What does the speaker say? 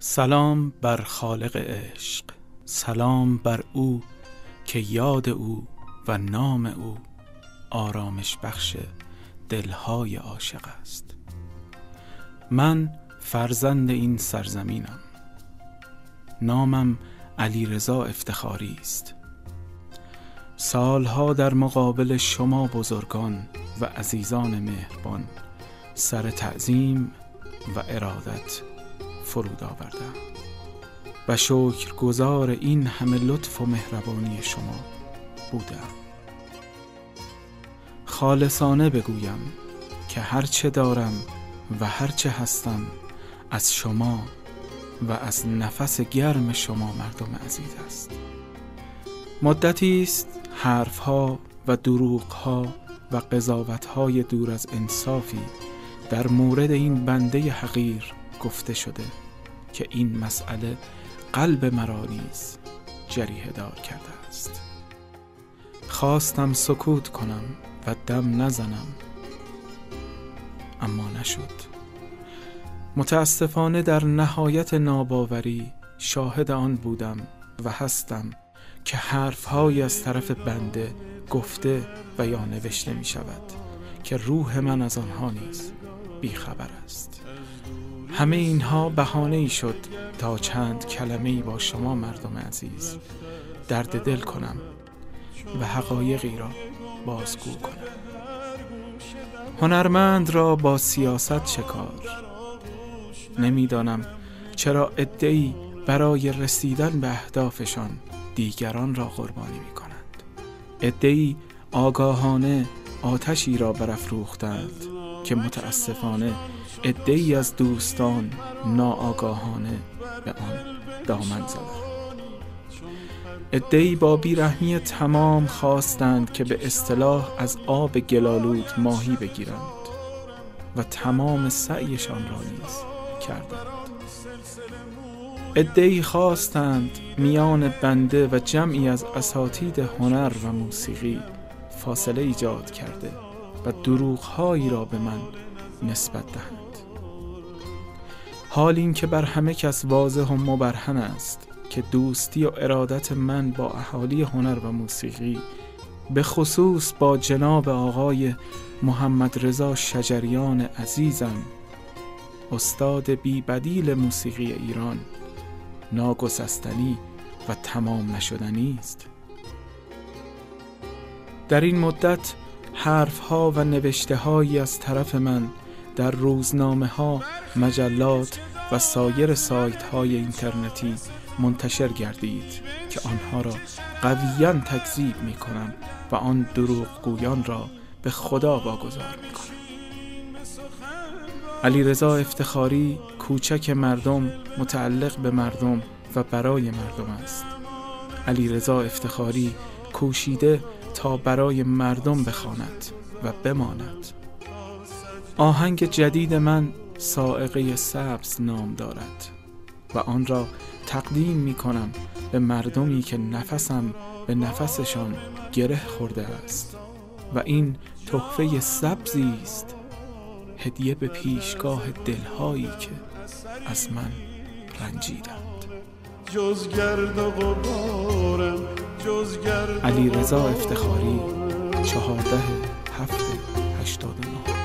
سلام بر خالق عشق، سلام بر او که یاد او و نام او آرامش بخش دلهای عاشق است. من فرزند این سرزمینم، نامم علیرضا افتخاری است. سالها در مقابل شما بزرگان و عزیزان مهربان سر تعظیم و ارادت فرود آوردم و شکرگزار این همه لطف و مهربانی شما بودم. خالصانه بگویم که هرچه دارم و هرچه هستم از شما و از نفس گرم شما مردم عزیز است. مدتی است حرفها و دروغها و قضاوتهای دور از انصافی در مورد این بنده حقیر گفته شده که این مسئله قلب مرا نیز جریحه دار کرده است. خواستم سکوت کنم و دم نزنم، اما نشد. متاسفانه در نهایت ناباوری شاهد آن بودم و هستم که حرفهایی از طرف بنده گفته و یا نوشته می شود که روح من از آنها نیز بیخبر است. همه اینها بهانه‌ای شد تا چند کلمه‌ای با شما مردم عزیز درد دل کنم و حقایقی را بازگو کنم. هنرمند را با سیاست چه کار؟ نمیدانم چرا عده‌ای برای رسیدن به اهدافشان دیگران را قربانی می کنند. عده‌ای آگاهانه آتشی را برافروختند که متاسفانه عده‌ای از دوستان ناآگاهانه به آن دامن زدند. عده‌ای با بیرحمی تمام خواستند که به اصطلاح از آب گلالود ماهی بگیرند و تمام سعیشان را نیز کردند. عده‌ای خواستند میان بنده و جمعی از اساتید هنر و موسیقی فاصله ایجاد کرده و دروغ‌هایی را به من نسبت دهند. حال این که بر همه کس واضح و مبرهن است که دوستی و ارادت من با اهالی هنر و موسیقی، به خصوص با جناب آقای محمد رضا شجریان عزیزم، استاد بی بدیل موسیقی ایران، ناگسستنی و تمام نشدنی است. در این مدت حرفها و نوشته‌هایی از طرف من در روزنامه‌ها، مجلات و سایر سایت‌های اینترنتی منتشر گردید که آنها را قویاً تکذیب می‌کنم و آن دروغگویان را به خدا واگذار می‌کنم. علیرضا افتخاری کوچک مردم، متعلق به مردم و برای مردم است. علیرضا افتخاری کوشیده تا برای مردم بخواند و بماند. آهنگ جدید من صاعقه سبز نام دارد و آن را تقدیم می کنم به مردمی که نفسم به نفسشان گره خورده است و این تحفه سبزی است، هدیه به پیشگاه دلهایی که از من رنجیدند. علیرضا افتخاری، 14/7/89.